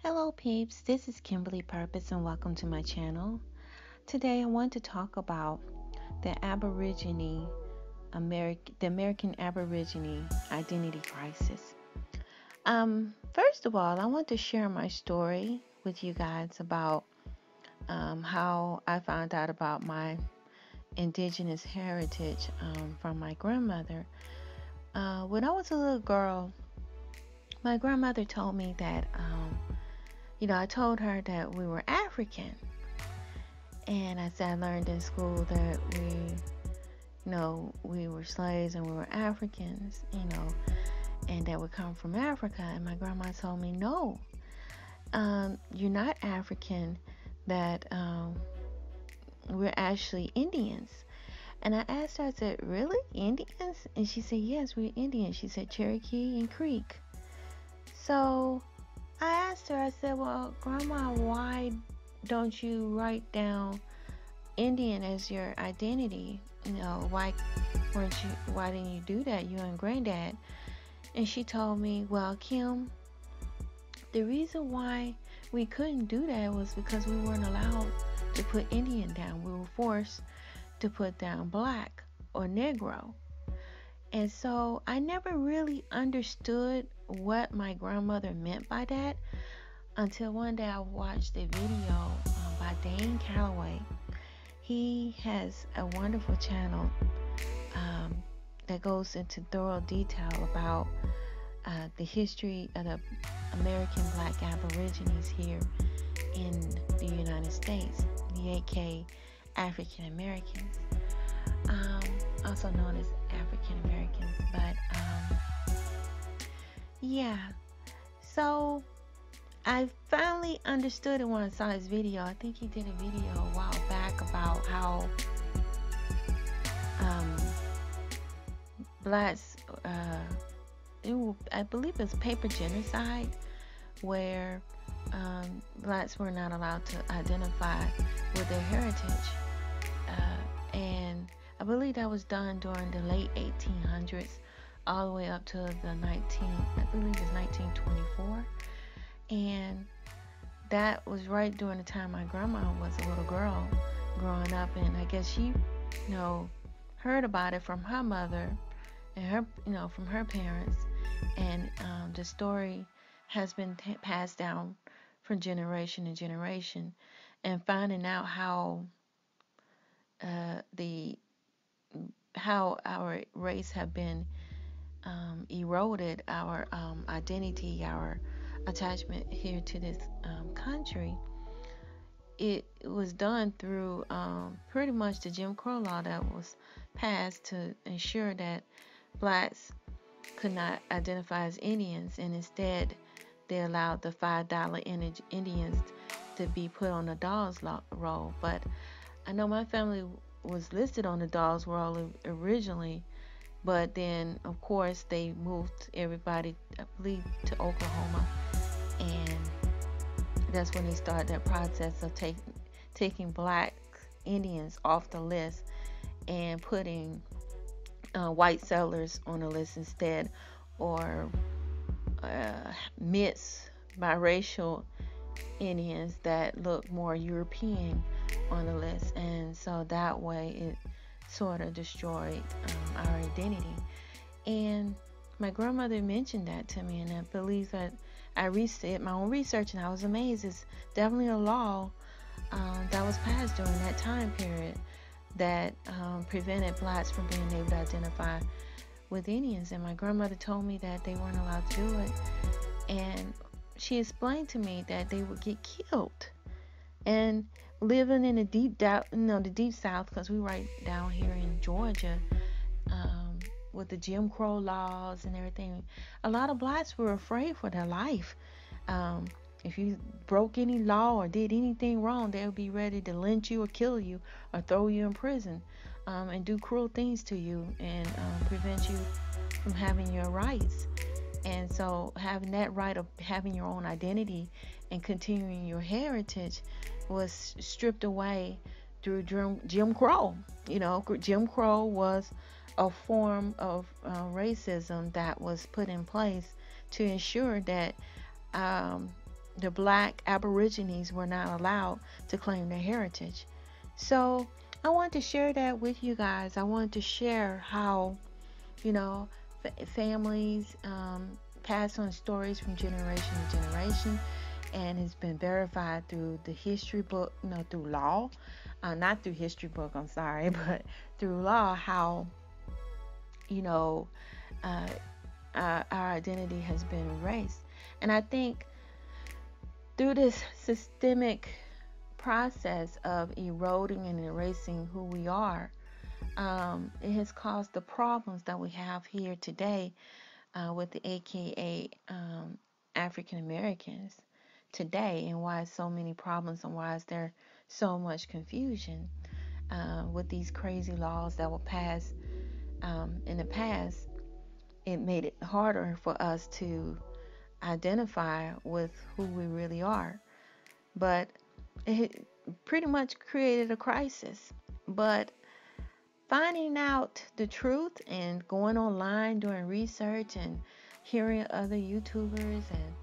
Hello peeps, this is Kimberly Purpose and welcome to my channel. Today I want to talk about the American Aborigine identity crisis. First of all, I want to share my story with you guys about how I found out about my indigenous heritage from my grandmother. When I was a little girl, my grandmother told me that I told her that we were African. And as I learned in school that we were slaves and we were Africans, and that we come from Africa. And my grandma told me, no, you're not African, that we're actually Indians. And I asked her, I said, really? Indians? And she said, yes, we're Indians. She said, Cherokee and Cree. So I asked her, I said, well, Grandma, why don't you write down Indian as your identity? Why didn't you do that, you and Granddad? And she told me, well, Kim, the reason why we couldn't do that was because we weren't allowed to put Indian down. We were forced to put down Black or Negro. And so I never really understood what my grandmother meant by that until one day I watched a video by Dane Calloway. He has a wonderful channel that goes into thorough detail about the history of the American Black Aborigines here in the United States, the AK African Americans, also known as African Americans. But yeah, so I finally understood it when I saw his video. I think he did a video a while back about how blacks, I believe it was paper genocide, where blacks were not allowed to identify with their heritage. And I believe that was done during the late 1800s, all the way up to the I believe it was 1924. And that was right during the time my grandma was a little girl growing up, and I guess she, heard about it from her mother and her, from her parents, and the story has been passed down from generation to generation, and finding out how our race have been eroded, our identity, our attachment here to this country. It was done through pretty much the Jim Crow law that was passed to ensure that blacks could not identify as Indians, and instead they allowed the $5 Indians to be put on the Dawes roll. But I know my family was listed on the Dawes roll originally, but then of course they moved everybody, I believe, to Oklahoma, and that's when they started that process of taking black Indians off the list and putting white settlers on the list instead, or mixed biracial Indians that look more European on the list. And so that way it sort of destroyed our identity. And my grandmother mentioned that to me, and I believe that I did my own research, and I was amazed. It's definitely a law that was passed during that time period that prevented blacks from being able to identify with Indians. And my grandmother told me that they weren't allowed to do it, and she explained to me that they would get killed. And living in the deep South, because we right down here in Georgia, with the Jim Crow laws and everything, a lot of blacks were afraid for their life. If you broke any law or did anything wrong, they would be ready to lynch you or kill you or throw you in prison, and do cruel things to you, and prevent you from having your rights. And so having that right of having your own identity and continuing your heritage was stripped away through Jim Crow. Jim Crow was a form of racism that was put in place to ensure that the Black Aborigines were not allowed to claim their heritage. So I want to share that with you guys. I want to share how, you know, families pass on stories from generation to generation, and it's been verified through the history book, through law, not through history book, I'm sorry, but through law, how, you know, uh, our identity has been erased. And I think through this systemic process of eroding and erasing who we are, it has caused the problems that we have here today with the AKA African Americans today, and why so many problems and why is there so much confusion with these crazy laws that were passed in the past. It made it harder for us to identify with who we really are. But it pretty much created a crisis. But finding out the truth and going online, doing research and hearing other YouTubers and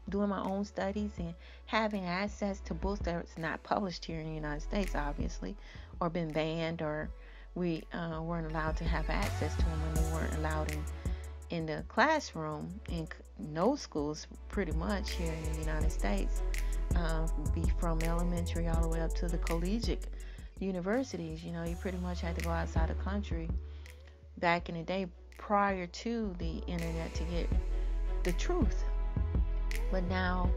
doing my own studies and having access to books that's not published here in the United States, obviously, or been banned, or we weren't allowed to have access to them when they weren't allowed in the classroom in no schools pretty much here in the United States, be from elementary all the way up to the collegiate universities. You pretty much had to go outside the country back in the day prior to the internet to get the truth. But now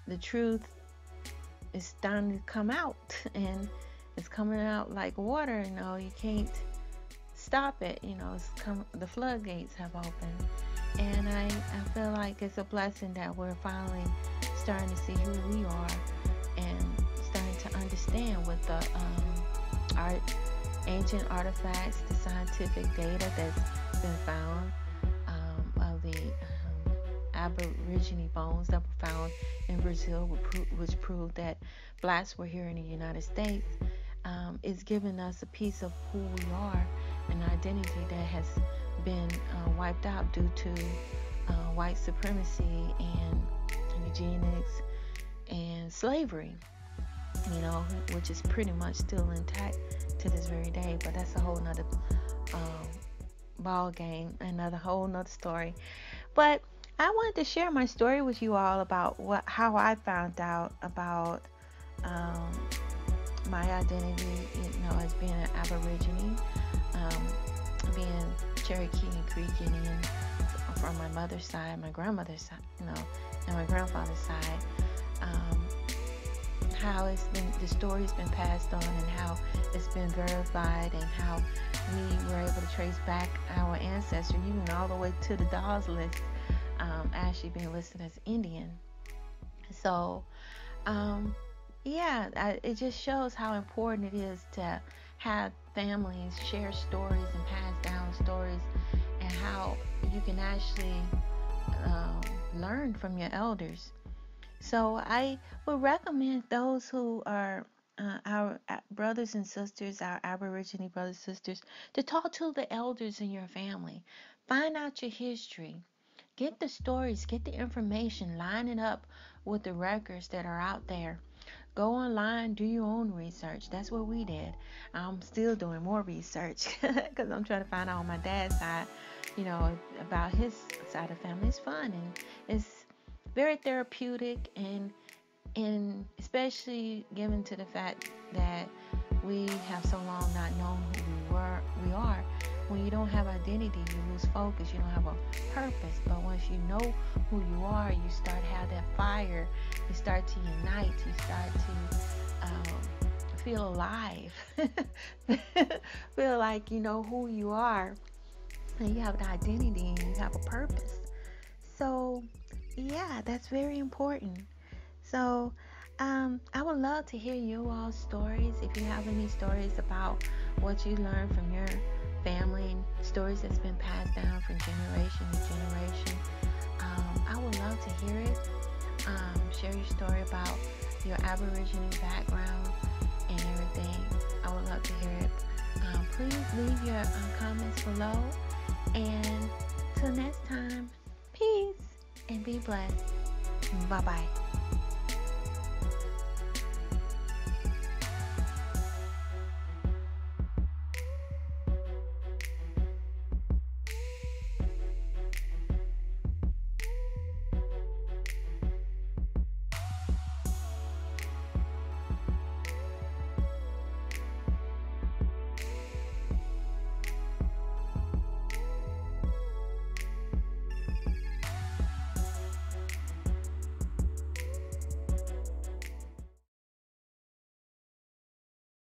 the truth is starting to come out, and it's coming out like water. You can't stop it. The floodgates have opened, and I feel like it's a blessing that we're finally starting to see who we are and starting to understand with the our ancient artifacts, the scientific data that's been found of the Aborigine bones that were found in Brazil, which proved that blacks were here in the United States. Is giving us a piece of who we are, an identity that has been wiped out due to white supremacy and eugenics and slavery, which is pretty much still intact to this very day. But that's a whole nother ball game, whole nother story. But I wanted to share my story with you all about how I found out about my identity, as being an Aborigine, being Cherokee and Cree Indian from my mother's side, my grandmother's side, and my grandfather's side. How the story's been passed on, and how it's been verified, and how we were able to trace back our ancestry, even all the way to the Dawes list, actually being listed as Indian. So, it just shows how important it is to have families share stories and pass down stories, and how you can actually learn from your elders. So I would recommend those who are our brothers and sisters, our Aborigine brothers and sisters, to talk to the elders in your family. Find out your history. Get the stories, get the information, line it up with the records that are out there. Go online, do your own research. That's what we did. I'm still doing more research because I'm trying to find out on my dad's side, about his side of the family. It's fun, and it's very therapeutic, and especially given to the fact that we have so long not known who we are. When you don't have identity, you lose focus, you don't have a purpose. But once you know who you are, you start to have that fire, you start to unite, you start to feel alive, feel like you know who you are, and you have an identity, and you have a purpose. So that's very important. So I would love to hear you all's stories. If you have any stories about what you learned from your family, and stories that's been passed down from generation to generation, I would love to hear it. Share your story about your Aborigine background and everything. I would love to hear it. Please leave your comments below, and till next time, peace and be blessed. Bye bye.